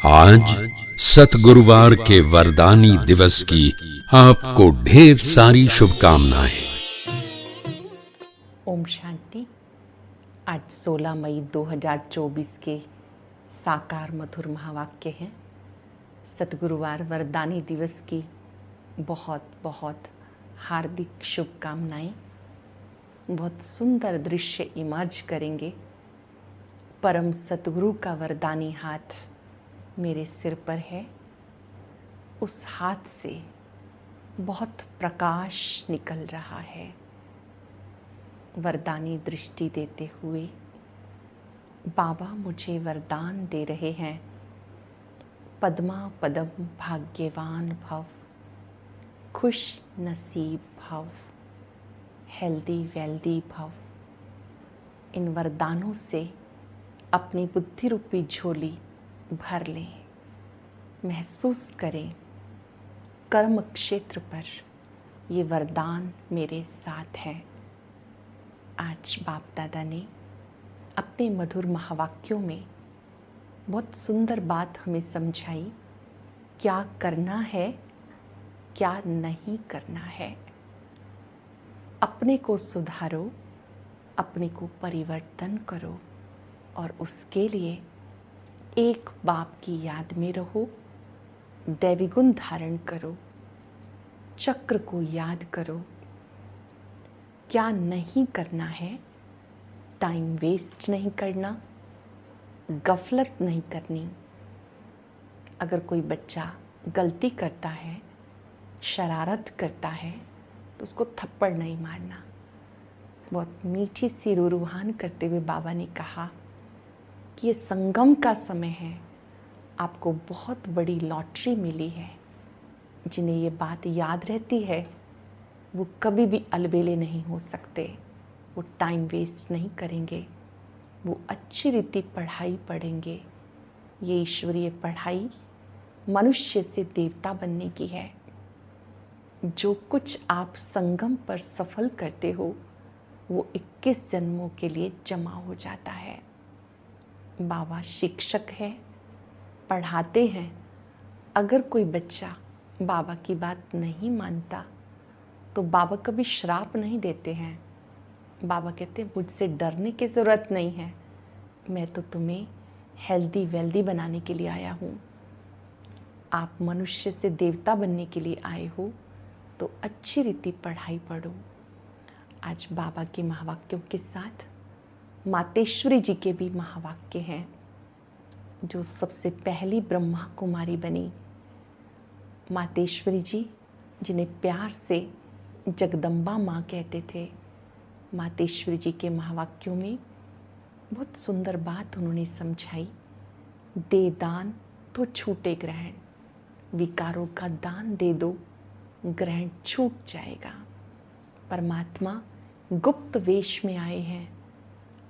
आज सतगुरुवार के वरदानी दिवस की आपको ढेर सारी शुभकामनाएं। ओम शांति। आज 16 मई 2024 के साकार मधुर महावाक्य हैं। सतगुरुवार वरदानी दिवस की बहुत बहुत हार्दिक शुभकामनाएं। बहुत सुंदर दृश्य इमर्ज करेंगे। परम सतगुरु का वरदानी हाथ मेरे सिर पर है। उस हाथ से बहुत प्रकाश निकल रहा है। वरदानी दृष्टि देते हुए बाबा मुझे वरदान दे रहे हैं। पद्मा पदम भाग्यवान भव, खुश नसीब भव, हेल्दी वेल्दी भव। इन वरदानों से अपनी बुद्धि रूपी झोली भर लें। महसूस करें कर्म क्षेत्र पर ये वरदान मेरे साथ हैं। आज बाप दादा ने अपने मधुर महावाक्यों में बहुत सुंदर बात हमें समझाई। क्या करना है, क्या नहीं करना है। अपने को सुधारो, अपने को परिवर्तन करो और उसके लिए एक बाप की याद में रहो। दैवी गुण धारण करो, चक्र को याद करो। क्या नहीं करना है, टाइम वेस्ट नहीं करना, गफलत नहीं करनी। अगर कोई बच्चा गलती करता है, शरारत करता है, तो उसको थप्पड़ नहीं मारना। बहुत मीठी सी रूहान करते हुए बाबा ने कहा कि ये संगम का समय है। आपको बहुत बड़ी लॉटरी मिली है। जिन्हें ये बात याद रहती है वो कभी भी अलबेले नहीं हो सकते। वो टाइम वेस्ट नहीं करेंगे। वो अच्छी रीति पढ़ाई पढ़ेंगे। ये ईश्वरीय पढ़ाई मनुष्य से देवता बनने की है। जो कुछ आप संगम पर सफल करते हो वो 21 जन्मों के लिए जमा हो जाता है। बाबा शिक्षक है, पढ़ाते हैं। अगर कोई बच्चा बाबा की बात नहीं मानता तो बाबा कभी श्राप नहीं देते हैं। बाबा कहते हैं मुझसे डरने की ज़रूरत नहीं है। मैं तो तुम्हें हेल्दी वेल्दी बनाने के लिए आया हूँ। आप मनुष्य से देवता बनने के लिए आए हो तो अच्छी रीति पढ़ाई पढ़ो। आज बाबा के महावाक्यों के साथ मातेश्वरी जी के भी महावाक्य हैं। जो सबसे पहली ब्रह्मा कुमारी बनी मातेश्वरी जी, जिन्हें प्यार से जगदम्बा माँ कहते थे। मातेश्वरी जी के महावाक्यों में बहुत सुंदर बात उन्होंने समझाई। दे दान तो छूटे ग्रहण, विकारों का दान दे दो, ग्रहण छूट जाएगा। परमात्मा गुप्त वेश में आए हैं।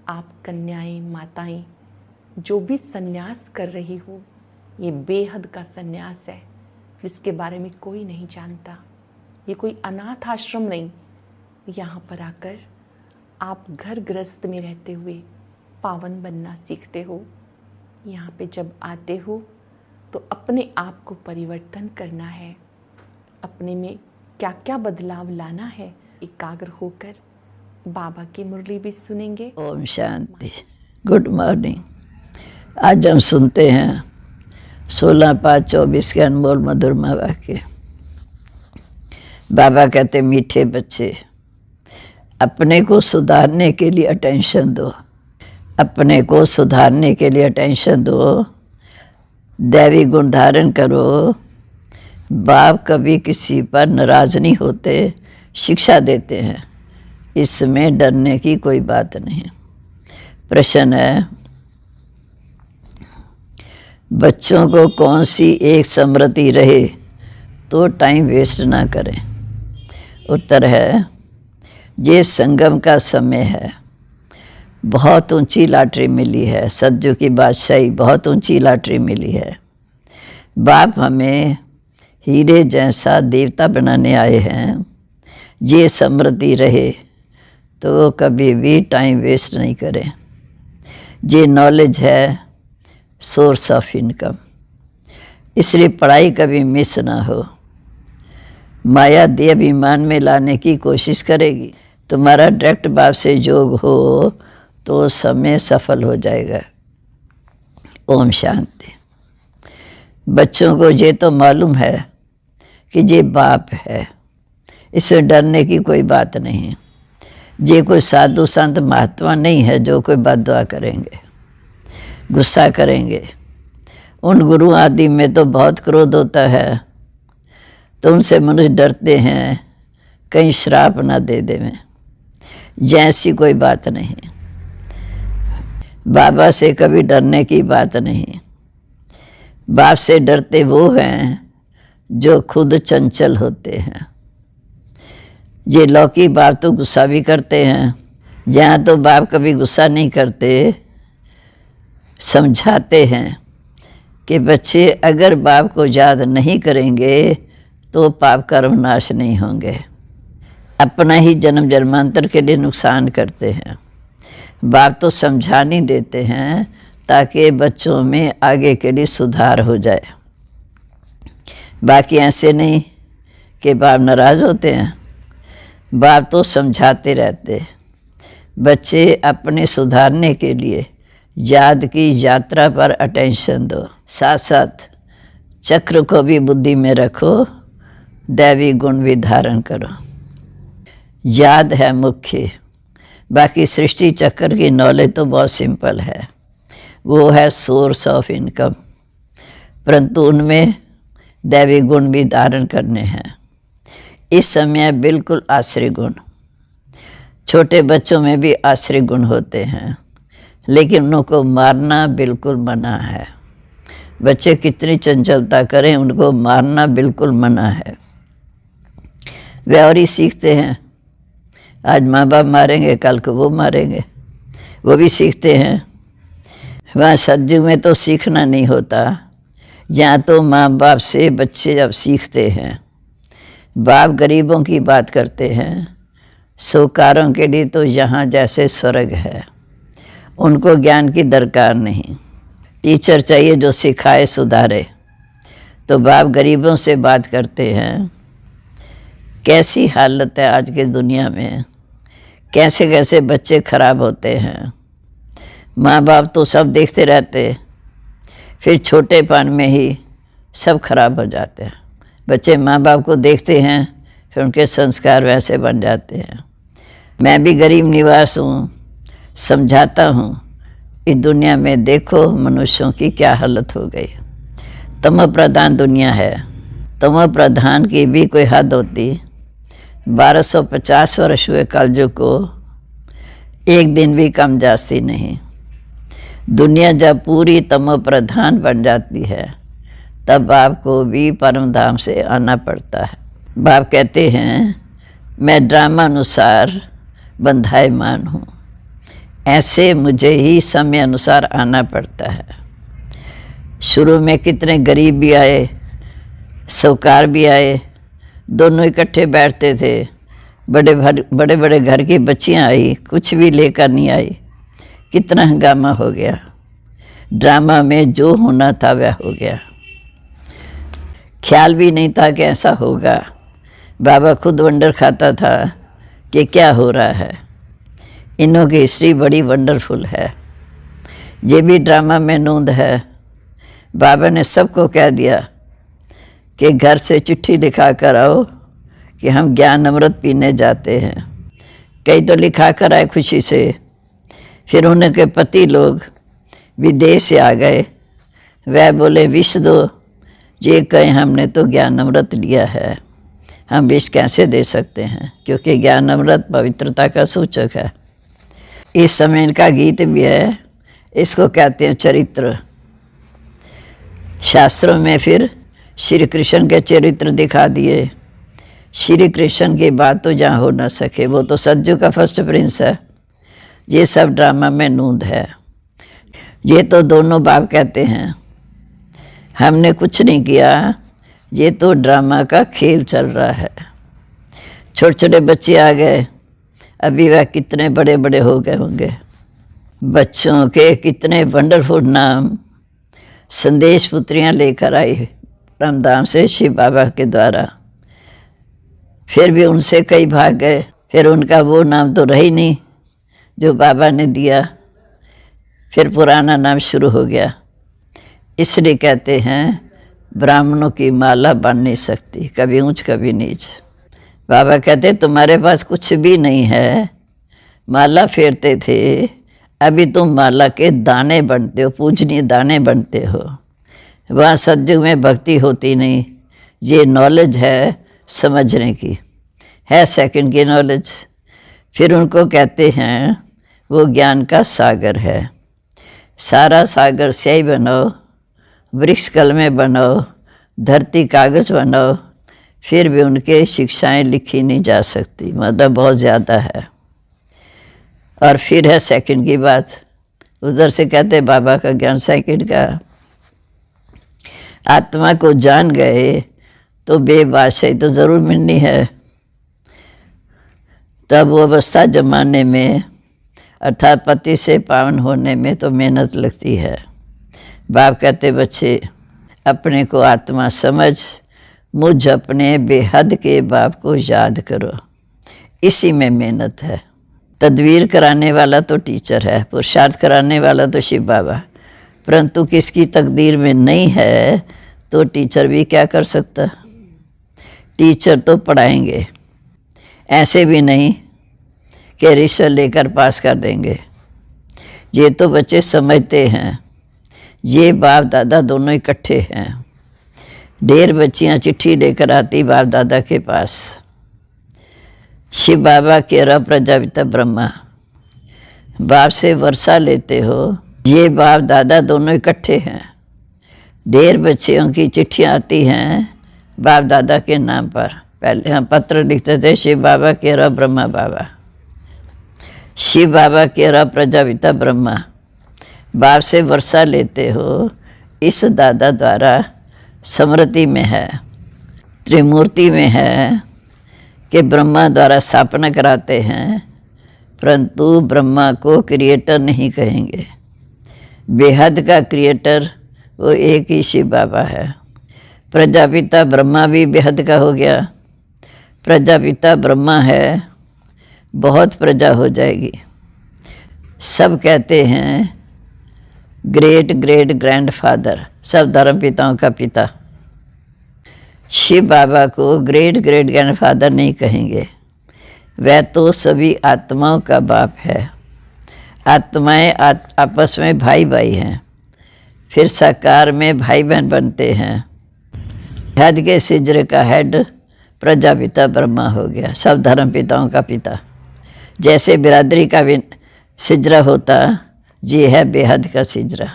आप कन्याएं, माताएं जो भी सन्यास कर रही हो, ये बेहद का सन्यास है जिसके बारे में कोई नहीं जानता। ये कोई अनाथ आश्रम नहीं। यहाँ पर आकर आप घर गृहस्थ में रहते हुए पावन बनना सीखते हो। यहाँ पे जब आते हो तो अपने आप को परिवर्तन करना है। अपने में क्या क्या बदलाव लाना है, एकाग्र होकर बाबा की मुरली भी सुनेंगे। ओम शांति। Good morning. आज हम सुनते हैं 16/5/24 के अनमोल मधुर वाक्य। बाबा कहते मीठे बच्चे, अपने को सुधारने के लिए अटेंशन दो। अपने को सुधारने के लिए अटेंशन दो। दैवी गुण धारण करो। बाप कभी किसी पर नाराज नहीं होते, शिक्षा देते हैं। इसमें डरने की कोई बात नहीं। प्रश्न है, बच्चों को कौन सी एक स्मृति रहे तो टाइम वेस्ट ना करें। उत्तर है, ये संगम का समय है। बहुत ऊंची लॉटरी मिली है। सद्युग की बादशाही बहुत ऊंची लॉटरी मिली है। बाप हमें हीरे जैसा देवता बनाने आए हैं। ये समृद्धि रहे तो कभी भी टाइम वेस्ट नहीं करें। ये नॉलेज है सोर्स ऑफ इनकम। इसलिए पढ़ाई कभी मिस ना हो। माया देह अभिमान में लाने की कोशिश करेगी। तुम्हारा डायरेक्ट बाप से जोग हो तो समय सफल हो जाएगा। ओम शांति। बच्चों को ये तो मालूम है कि ये बाप है, इससे डरने की कोई बात नहीं। ये कोई साधु संत महात्मा नहीं है जो कोई बददुआ करेंगे, गुस्सा करेंगे। उन गुरु आदि में तो बहुत क्रोध होता है, तो उनसे मनुष्य डरते हैं कहीं श्राप ना दे देवें। जैसी कोई बात नहीं। बाबा से कभी डरने की बात नहीं। बाप से डरते वो हैं जो खुद चंचल होते हैं। ये लौकिक बाप तो गुस्सा भी करते हैं, जहाँ तो बाप कभी गुस्सा नहीं करते, समझाते हैं कि बच्चे अगर बाप को याद नहीं करेंगे तो पाप कर्म नाश नहीं होंगे, अपना ही जन्म जन्मांतर के लिए नुकसान करते हैं। बाप तो समझा नहीं देते हैं ताकि बच्चों में आगे के लिए सुधार हो जाए। बाकी ऐसे नहीं कि बाप नाराज़ होते हैं, बाप तो समझाते रहते। बच्चे अपने सुधारने के लिए याद की यात्रा पर अटेंशन दो, साथ साथ चक्र को भी बुद्धि में रखो, दैवी गुण भी धारण करो। याद है मुख्य, बाकी सृष्टि चक्र की नॉलेज तो बहुत सिंपल है, वो है सोर्स ऑफ इनकम, परंतु उनमें दैवी गुण भी धारण करने हैं। इस समय बिल्कुल आश्रय गुण, छोटे बच्चों में भी आश्रय गुण होते हैं, लेकिन उनको मारना बिल्कुल मना है। बच्चे कितनी चंचलता करें, उनको मारना बिल्कुल मना है। वे और ही सीखते हैं, आज माँ बाप मारेंगे कल को वो मारेंगे, वो भी सीखते हैं। वहाँ सत्युग में तो सीखना नहीं होता, यहाँ तो माँ बाप से बच्चे जब सीखते हैं। बाप गरीबों की बात करते हैं, सोकारों के लिए तो यहाँ जैसे स्वर्ग है, उनको ज्ञान की दरकार नहीं। टीचर चाहिए जो सिखाए सुधारे। तो बाप गरीबों से बात करते हैं, कैसी हालत है आज के दुनिया में, कैसे कैसे बच्चे खराब होते हैं। माँ बाप तो सब देखते रहते, फिर छोटेपन में ही सब खराब हो जाते हैं। बच्चे माँ बाप को देखते हैं, फिर उनके संस्कार वैसे बन जाते हैं। मैं भी गरीब निवास हूँ, समझाता हूँ इस दुनिया में देखो मनुष्यों की क्या हालत हो गई। तमो प्रधान दुनिया है, तमो प्रधान की भी कोई हद होती। 1250 वर्ष हुए कलयुग को, एक दिन भी कम जास्ती नहीं। दुनिया जब पूरी तमो प्रधान बन जाती है तब आपको भी परम धाम से आना पड़ता है। बाप कहते हैं मैं ड्रामा अनुसार बंधायमान हूँ, ऐसे मुझे ही समय अनुसार आना पड़ता है। शुरू में कितने गरीब भी आए, साहूकार भी आए, दोनों इकट्ठे बैठते थे। बड़े बड़े घर की बच्चियाँ आई, कुछ भी लेकर नहीं आई, कितना हंगामा हो गया। ड्रामा में जो होना था वह हो गया, ख्याल भी नहीं था कि ऐसा होगा। बाबा खुद वंडर खाता था कि क्या हो रहा है। इनों की हिस्ट्री बड़ी वंडरफुल है, ये भी ड्रामा में नूंद है। बाबा ने सबको कह दिया कि घर से चिट्ठी लिखा कर आओ कि हम ज्ञान अमृत पीने जाते हैं। कई तो लिखा कर आए खुशी से, फिर उनके पति लोग विदेश से आ गए, वह बोले विष दो। ये कहें हमने तो ज्ञान अमृत लिया है, हम विष कैसे दे सकते हैं, क्योंकि ज्ञान अमृत पवित्रता का सूचक है। इस समय इनका गीत भी है, इसको कहते हैं चरित्र। शास्त्रों में फिर श्री कृष्ण के चरित्र दिखा दिए। श्री कृष्ण की बात तो जहाँ हो ना सके, वो तो सज्जू का फर्स्ट प्रिंस है। ये सब ड्रामा में नूंद है। ये तो दोनों बाप कहते हैं हमने कुछ नहीं किया, ये तो ड्रामा का खेल चल रहा है। छोटे छोटे बच्चे आ गए, अभी वह कितने बड़े बड़े हो गए होंगे। बच्चों के कितने वंडरफुल नाम संदेश पुत्रियाँ लेकर आई परमधाम से शिव बाबा के द्वारा। फिर भी उनसे कई भाग गए, फिर उनका वो नाम तो रही नहीं जो बाबा ने दिया, फिर पुराना नाम शुरू हो गया। इसलिए कहते हैं ब्राह्मणों की माला बन नहीं सकती, कभी ऊंच कभी नीच। बाबा कहते तुम्हारे पास कुछ भी नहीं है, माला फेरते थे, अभी तुम माला के दाने बनते हो, पूजनीय दाने बनते हो। वहाँ सतयुग में भक्ति होती नहीं, ये नॉलेज है समझने की, है सेकंड की नॉलेज। फिर उनको कहते हैं वो ज्ञान का सागर है। सारा सागर स्याही बनाओ, वृक्ष कलमे बनाओ, धरती कागज़ बनाओ, फिर भी उनके शिक्षाएं लिखी नहीं जा सकती, मतलब बहुत ज़्यादा है। और फिर है सेकंड की बात, उधर से कहते बाबा का ज्ञान सेकंड का। आत्मा को जान गए तो बेबादशाही तो ज़रूर मिलनी है। तब वो अवस्था जमाने में अर्थात पति से पावन होने में तो मेहनत लगती है। बाप कहते बच्चे अपने को आत्मा समझ, मुझ अपने बेहद के बाप को याद करो, इसी में मेहनत है। तदवीर कराने वाला तो टीचर है, पुरुषार्थ कराने वाला तो शिव बाबा, परंतु किसकी तकदीर में नहीं है तो टीचर भी क्या कर सकता। टीचर तो पढ़ाएंगे, ऐसे भी नहीं कि रिश्वत लेकर पास कर देंगे। ये तो बच्चे समझते हैं, ये बाप दादा दोनों इकट्ठे हैं। ढेर बच्चियाँ चिट्ठी लेकर आती बाप दादा के पास, शिव बाबा के रब प्रजापिता ब्रह्मा, बाप से वर्षा लेते हो, ये बाप दादा दोनों इकट्ठे हैं। ढेर बच्चियों की चिट्ठियाँ आती हैं बाप दादा के नाम पर। पहले हम पत्र लिखते थे शिव बाबा के रब ब्रह्मा बाबा, शिव बाबा के रब प्रजापिता ब्रह्मा, बाप से वर्षा लेते हो, इस दादा द्वारा स्मृति में है, त्रिमूर्ति में है कि ब्रह्मा द्वारा स्थापना कराते हैं, परंतु ब्रह्मा को क्रिएटर नहीं कहेंगे। बेहद का क्रिएटर वो एक ही शिव बाबा है। प्रजापिता ब्रह्मा भी बेहद का हो गया। प्रजापिता ब्रह्मा है, बहुत प्रजा हो जाएगी। सब कहते हैं ग्रेट ग्रेट ग्रैंड फादर, सब धर्म पिताओं का पिता। शिव बाबा को ग्रेट ग्रेट ग्रैंड फादर नहीं कहेंगे, वह तो सभी आत्माओं का बाप है। आत्माएं आपस में भाई भाई हैं, फिर साकार में भाई बहन बनते हैं। हद के सिजरे का हेड प्रजापिता ब्रह्मा हो गया, सब धर्म पिताओं का पिता। जैसे बिरादरी का भी सिजरा होता, ये है बेहद का सिजरा।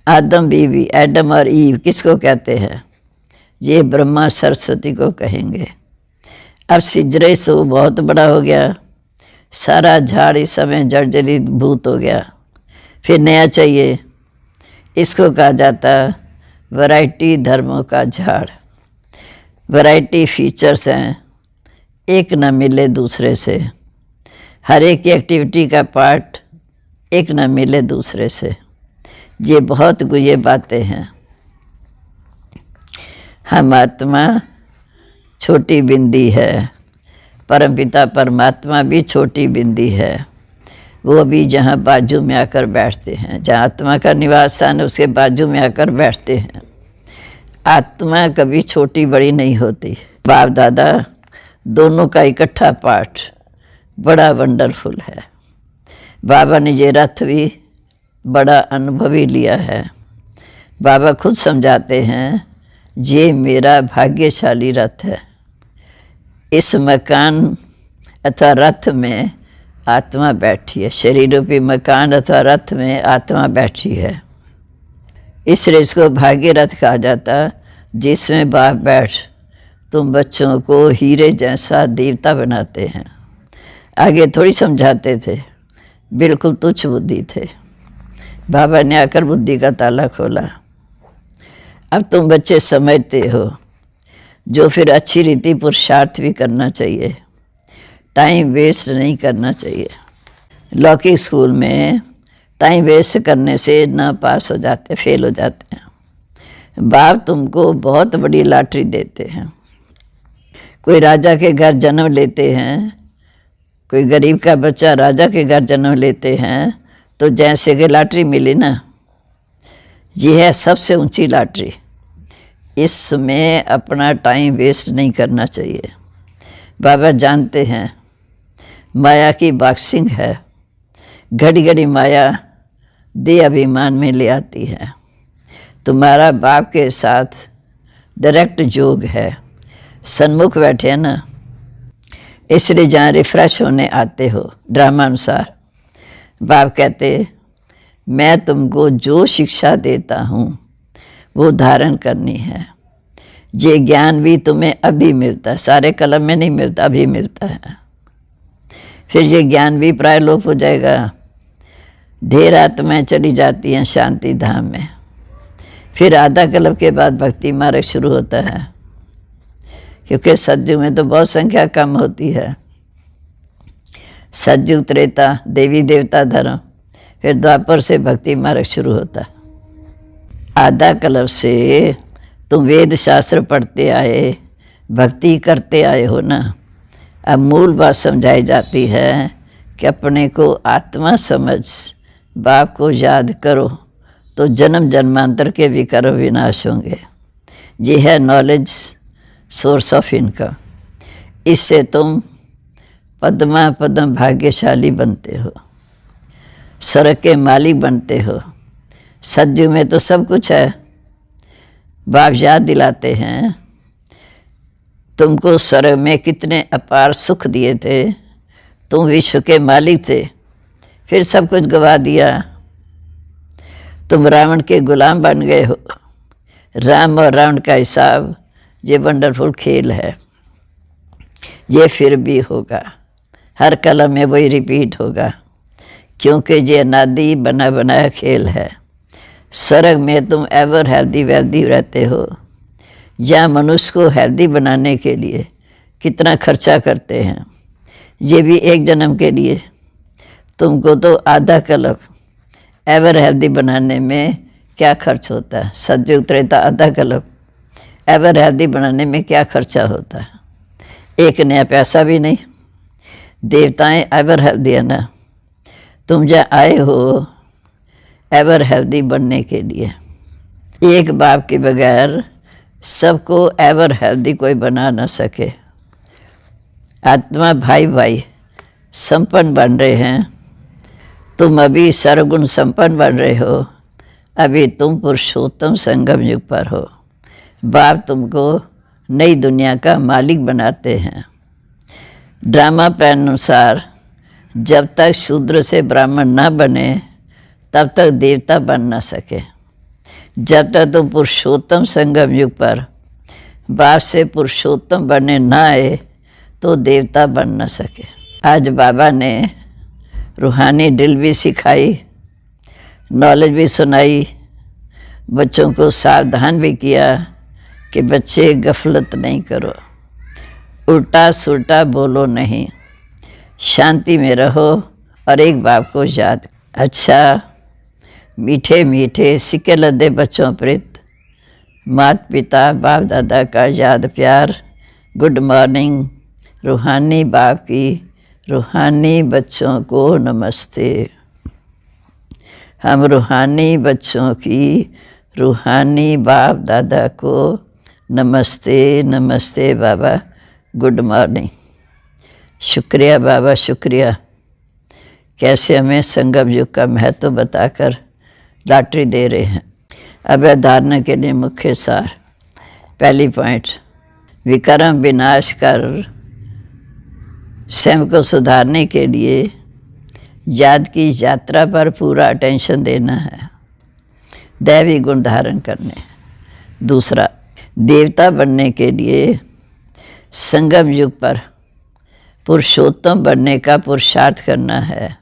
आदम बीवी, एडम और ईव किसको कहते हैं? ये ब्रह्मा सरस्वती को कहेंगे। अब सिजरे से वो बहुत बड़ा हो गया, सारा झाड़ इस समय जर्जरित भूत हो गया, फिर नया चाहिए। इसको कहा जाता वैरायटी धर्मों का झाड़। वैरायटी फीचर्स हैं, एक न मिले दूसरे से। हर एक एक्टिविटी का पार्ट एक न मिले दूसरे से। ये बहुत गुये बातें हैं। हम आत्मा छोटी बिंदी है, परमपिता परमात्मा भी छोटी बिंदी है। वो भी जहाँ बाजू में आकर बैठते हैं, जहाँ आत्मा का निवास स्थान है उसके बाजू में आकर बैठते हैं। आत्मा कभी छोटी बड़ी नहीं होती। बाप दादा दोनों का इकट्ठा पाठ बड़ा वंडरफुल है। बाबा ने ये रथ भी बड़ा अनुभवी लिया है। बाबा खुद समझाते हैं, ये मेरा भाग्यशाली रथ है। इस मकान अथवा रथ में आत्मा बैठी है। शरीर रूपी मकान अथवा रथ में आत्मा बैठी है, इसलिए इसको भाग्य रथ कहा जाता, जिसमें बाप बैठ तुम बच्चों को हीरे जैसा देवता बनाते हैं। आगे थोड़ी समझाते थे, बिल्कुल तुच्छ बुद्धि थे। बाबा ने आकर बुद्धि का ताला खोला। अब तुम बच्चे समझते हो, जो फिर अच्छी रीति पुरुषार्थ भी करना चाहिए, टाइम वेस्ट नहीं करना चाहिए। लौकिक स्कूल में टाइम वेस्ट करने से ना पास हो जाते, फेल हो जाते हैं। बाप तुमको बहुत बड़ी लॉटरी देते हैं। कोई राजा के घर जन्म लेते हैं, कोई गरीब का बच्चा राजा के घर जन्म लेते हैं, तो जैसे कि लॉटरी मिली ना, ये है सबसे ऊंची लॉटरी। इसमें अपना टाइम वेस्ट नहीं करना चाहिए। बाबा जानते हैं माया की बॉक्सिंग है, घड़ी घड़ी माया देह अभिमान में ले आती है। तुम्हारा बाप के साथ डायरेक्ट जोग है, सन्मुख बैठे हैं ना, इसलिए जहाँ रिफ्रेश होने आते हो ड्रामा अनुसार। बाप कहते मैं तुमको जो शिक्षा देता हूँ वो धारण करनी है। ये ज्ञान भी तुम्हें अभी मिलता है, सारे कलम में नहीं मिलता, अभी मिलता है। फिर ये ज्ञान भी प्राय लोप हो जाएगा। ढेर आत्माएं चली जाती हैं शांति धाम में। फिर आधा कल्प के बाद भक्ति मार्ग शुरू होता है, क्योंकि सतयुग में तो बहुत संख्या कम होती है। सतयुग त्रेता देवी देवता धर्म, फिर द्वापर से भक्ति मार्ग शुरू होता है। आधा कल्प से तुम वेद शास्त्र पढ़ते आए, भक्ति करते आए हो ना। अब मूल बात समझाई जाती है कि अपने को आत्मा समझ, बाप को याद करो तो जन्म जन्मांतर के विकार विनाश होंगे। ये है नॉलेज सोर्स ऑफ इनकम। इससे तुम पद्मा पद्म भाग्यशाली बनते हो, स्वर्ग के मालिक बनते हो। सतयुग में तो सब कुछ है। बाप याद दिलाते हैं तुमको स्वर्ग में कितने अपार सुख दिए थे, तुम विश्व के मालिक थे, फिर सब कुछ गवा दिया। तुम रावण के गुलाम बन गए हो। राम और रावण का हिसाब ये वंडरफुल खेल है। ये फिर भी होगा, हर कलम में वही रिपीट होगा, क्योंकि ये अनादि बना बनाया खेल है। स्वर्ग में तुम एवर हेल्दी वेल्दी रहते हो। या मनुष्य को हेल्दी बनाने के लिए कितना खर्चा करते हैं, ये भी एक जन्म के लिए। तुमको तो आधा कल्प एवर हेल्दी बनाने में क्या खर्च होता है। सतयुग त्रेता आधा कल्प एवर हेल्दी बनाने में क्या खर्चा होता है, एक नया पैसा भी नहीं। देवताएं एवर हेल्दी है ना, तुम जहाँ आए हो एवर हेल्दी बनने के लिए। एक बाप के बगैर सबको एवर हेल्दी कोई बना ना सके। आत्मा भाई भाई संपन्न बन रहे हैं। तुम अभी सर्वगुण संपन्न बन रहे हो। अभी तुम पुरुषोत्तम संगम युग पर हो। बाप तुमको नई दुनिया का मालिक बनाते हैं। ड्रामा प्लान अनुसार जब तक शूद्र से ब्राह्मण ना बने तब तक देवता बन ना सके। जब तक तुम पुरुषोत्तम संगम युग पर बाप से पुरुषोत्तम बनने ना आए तो देवता बन ना सके। आज बाबा ने रूहानी ड्रिल भी सिखाई, नॉलेज भी सुनाई, बच्चों को सावधान भी किया कि बच्चे गफलत नहीं करो, उल्टा सुल्टा बोलो नहीं, शांति में रहो और एक बाप को याद। अच्छा मीठे मीठे सिक्के लदे बच्चों प्रति माता पिता बाप दादा का याद प्यार। Good morning. रूहानी बाप की रूहानी बच्चों को नमस्ते। हम रूहानी बच्चों की रूहानी बाप दादा को नमस्ते। नमस्ते बाबा, गुड मॉर्निंग। शुक्रिया बाबा, शुक्रिया। कैसे हमें संगम युग का महत्व बताकर लॉटरी दे रहे हैं। अब धारणा के लिए मुख्य सार। पहली पॉइंट, विकर्म विनाश कर स्वयं को सुधारने के लिए याद की यात्रा पर पूरा अटेंशन देना है, दैवी गुण धारण करने। दूसरा, देवता बनने के लिए संगम युग पर पुरुषोत्तम बनने का पुरुषार्थ करना है।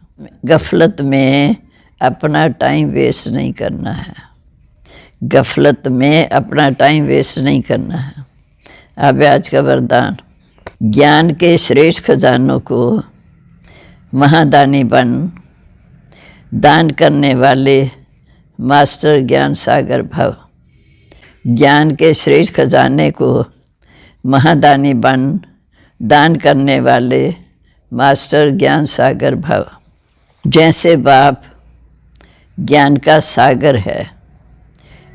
गफलत में अपना टाइम वेस्ट नहीं करना है। गफलत में अपना टाइम वेस्ट नहीं करना है। अब आज का वरदान, ज्ञान के श्रेष्ठ खजानों को महादानी बन, दान करने वाले मास्टर ज्ञान सागर भव। ज्ञान के श्रेष्ठ खजाने को महादानी बन दान करने वाले मास्टर ज्ञान सागर भव। जैसे बाप ज्ञान का सागर है,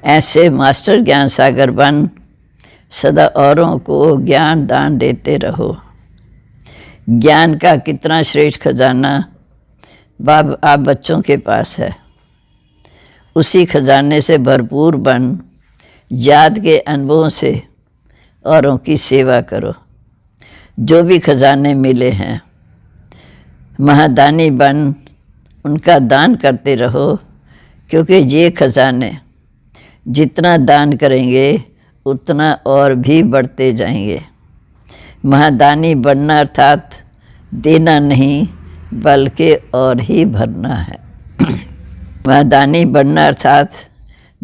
ऐसे मास्टर ज्ञान सागर बन सदा औरों को ज्ञान दान देते रहो। ज्ञान का कितना श्रेष्ठ खजाना बाप आप बच्चों के पास है। उसी खजाने से भरपूर बन याद के अनुभवों से औरों की सेवा करो। जो भी खजाने मिले हैं महादानी बन उनका दान करते रहो, क्योंकि ये खजाने जितना दान करेंगे उतना और भी बढ़ते जाएंगे। महादानी बनना अर्थात देना नहीं बल्कि और ही भरना है। महादानी बनना अर्थात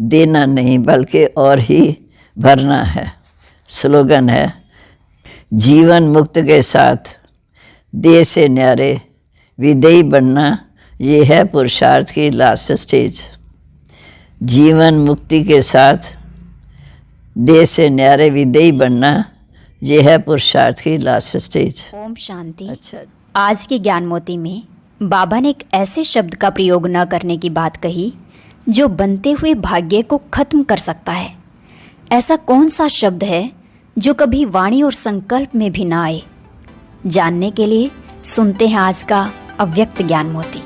देना नहीं बल्कि और ही भरना है। स्लोगन है, जीवन मुक्त के साथ देह से न्यारे विदेही बनना, ये है पुरुषार्थ की लास्ट स्टेज। जीवन मुक्ति के साथ देह से न्यारे विदेही बनना, ये है पुरुषार्थ की लास्ट स्टेज। ओम शांति। अच्छा, आज के ज्ञान मोती में बाबा ने एक ऐसे शब्द का प्रयोग न करने की बात कही जो बनते हुए भाग्य को खत्म कर सकता है। ऐसा कौन सा शब्द है जो कभी वाणी और संकल्प में भी ना आए? जानने के लिए सुनते हैं आज का अव्यक्त ज्ञान मोती।